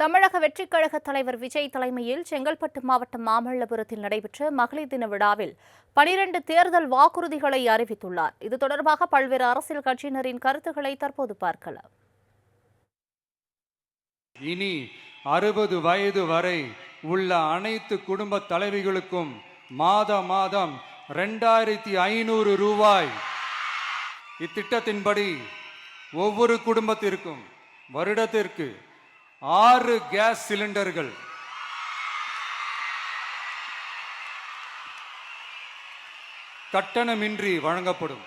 தமிழக வெற்றிக் கழக தலைவர் விஜய் தலைமையில் செங்கல்பட்டு மாவட்டம் மாமல்லபுரத்தில் நடைபெற்ற மகளிர் தின விழாவில் 12 தேர்தல் வாக்குறுதிகளை அறிவித்துள்ளார். இது தொடர்பாக பல்வேறு அரசியல் கட்சியினரின் கருத்துக்களை தற்போது பார்க்கலாம். இனி 60 வயது வரை உள்ள அனைத்து குடும்ப தலைவிகளுக்கும் மாதம் 2500 ரூபாய். இத்திட்டத்தின்படி ஒவ்வொரு குடும்பத்திற்கும் வருடத்திற்கு 6 கேஸ் சிலிண்டர்கள், கட்டணமின்றி வழங்கப்படும்.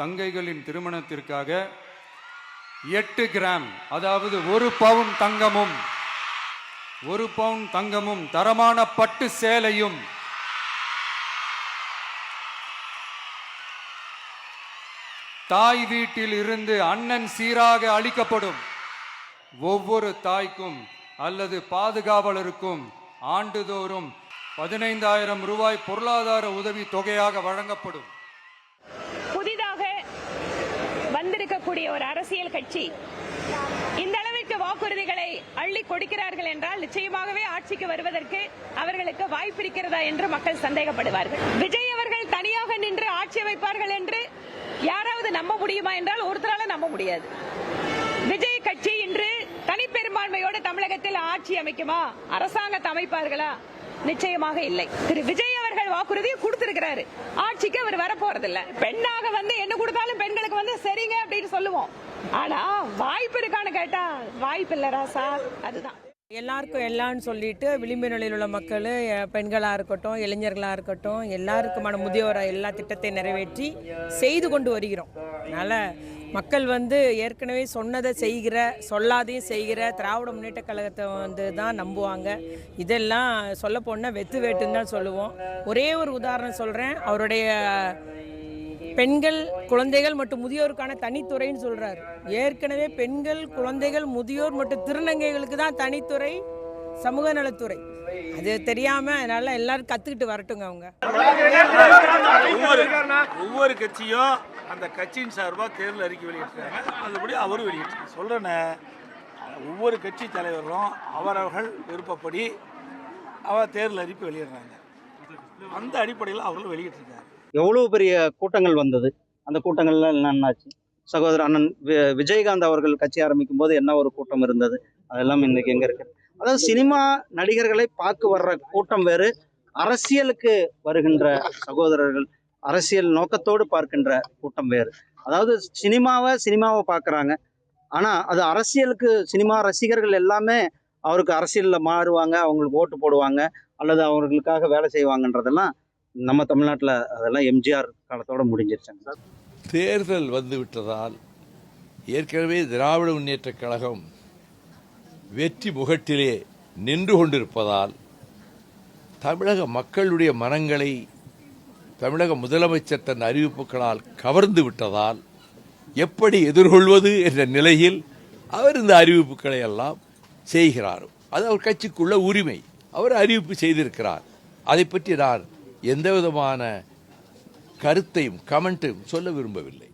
தங்கைகளின் திருமணத்திற்காக 8 கிராம், அதாவது 1 பவுன் தங்கமும் தரமான பட்டு சேலையும், தாய் வீட்டில் இருந்து அண்ணன் சீராக அளிக்கப்படும். ஒவ்வொரு தாய்க்கும் அல்லது பாதுகாவலருக்கும் ஆண்டுதோறும் 15,000 ரூபாய் பொருளாதார உதவி தொகையாக வழங்கப்படும். புதிதாக வந்திருக்கக்கூடிய ஒரு அரசியல் கட்சி இந்த அளவிற்கு வாக்குறுதிகளை அள்ளி கொடுக்கிறார்கள் என்றால் நிச்சயமாகவே ஆட்சிக்கு வருவதற்கு அவர்களுக்கு வாய்ப்பு இருக்கிறதா என்று மக்கள் சந்தேகப்படுவார்கள். விஜய் அவர்கள் தனியாக நின்று ஆட்சி அமைப்பார்கள் என்று யாராவது நம்ப முடியுமா என்றால் ஒருத்தரால நம்ப முடியாது. விஜய் கட்சி இன்று தனிப்பெரும்பான்மையோடு தமிழகத்தில் ஆட்சி அமைக்குமா, அரசாங்கத்தை அமைப்பார்களா? நிச்சயமாக இல்லை. திரு விஜய் அவர்கள் வாக்குறுதியை கொடுத்திருக்கிறாரு, ஆட்சிக்கு அவர் வரப்போறதில்லை. பெண்ணாக என்ன கொடுத்தாலும் பெண்களுக்கு சரிங்க அப்படின்னு சொல்லுவோம். ஆனா வாய்ப்பு இருக்கான்னு கேட்டா வாய்ப்பு இல்ல ராசா. அதுதான் எல்லாருக்கும் எல்லான்னு சொல்லிட்டு விளிம்பு நிலையில் உள்ள மக்கள், பெண்களாக இருக்கட்டும், இளைஞர்களாக இருக்கட்டும், எல்லாருக்குமான முதியோராக எல்லா திட்டத்தையும் நிறைவேற்றி செய்து கொண்டு வருகிறோம். அதனால் மக்கள் ஏற்கனவே சொன்னதை செய்கிற, சொல்லாதையும் செய்கிற திராவிட முன்னேற்ற கழகத்தை தான் நம்புவாங்க. இதெல்லாம் சொல்ல போனால் வெத்து வேட்டுன்னு தான் சொல்லுவோம். ஒரே ஒரு உதாரணம் சொல்கிறேன். அவருடைய பெண்கள், குழந்தைகள் மற்றும் முதியோருக்கான தனித்துறைன்னு சொல்றாரு. ஏற்கனவே பெண்கள், குழந்தைகள், முதியோர் மற்றும் திருநங்கைகளுக்கு தான் தனித்துறை சமூக நலத்துறை. அது தெரியாம அதனால எல்லாரும் கத்துக்கிட்டு வரட்டுங்க. அவங்க ஒவ்வொரு கட்சியும் அந்த கட்சியின் சார்பாக தேர்தல் அறிக்கை வெளியிட்டாங்க. அதுபடி அவரும் வெளியிட்டு சொல்றேன்னு ஒவ்வொரு கட்சி தலைவர்களும் அவரவர்கள் விருப்பப்படி தேர்தல் அறிக்கை வெளியிடுறாங்க. அந்த அடிப்படையில் அவர்கள் வெளியிட்டிருக்காங்க. எவ்வளவு பெரிய கூட்டங்கள் வந்தது. அந்த கூட்டங்கள்லாம் என்னன்னாச்சு, சகோதரர் அண்ணன் விஜயகாந்த் அவர்கள் கட்சி ஆரம்பிக்கும் போது என்ன ஒரு கூட்டம் இருந்தது, அதெல்லாம் இன்னைக்கு எங்க இருக்கு. அதாவது சினிமா நடிகர்களை பார்க்க வர்ற கூட்டம் வேறு, அரசியலுக்கு வருகின்ற சகோதரர்கள் அரசியல் நோக்கத்தோடு பார்க்கின்ற கூட்டம் வேறு. அதாவது சினிமாவை பார்க்குறாங்க, ஆனால் அது அரசியலுக்கு சினிமா ரசிகர்கள் எல்லாமே அவருக்கு அரசியலில் மாறுவாங்க, அவங்களுக்கு ஓட்டு போடுவாங்க அல்லது அவர்களுக்காக வேலை செய்வாங்கன்றதெல்லாம் நம்ம தமிழ்நாட்டில் அதெல்லாம் எம்ஜிஆர் காலத்தோட முடிஞ்சிருச்சாங்க. தேர்தல் வந்து விட்டதால் ஏற்கனவே திராவிட முன்னேற்ற கழகம் வெற்றி முகட்டிலே நின்று கொண்டிருப்பதால் தமிழக மக்களுடைய மனங்களை தமிழக முதலமைச்சர் தன் அறிவிப்புகளால் கவர்ந்து விட்டதால் எப்படி எதிர்கொள்வது என்ற நிலையில் அவர் இந்த அறிவிப்புகளை எல்லாம் செய்கிறார். அது அவர் கட்சிக்குள்ள உரிமை. அவர் அறிவிப்பு செய்திருக்கிறார். அதை பற்றி நான் எந்த விதமான கருத்தையும் கமெண்ட்டையும் சொல்ல விரும்பவில்லை.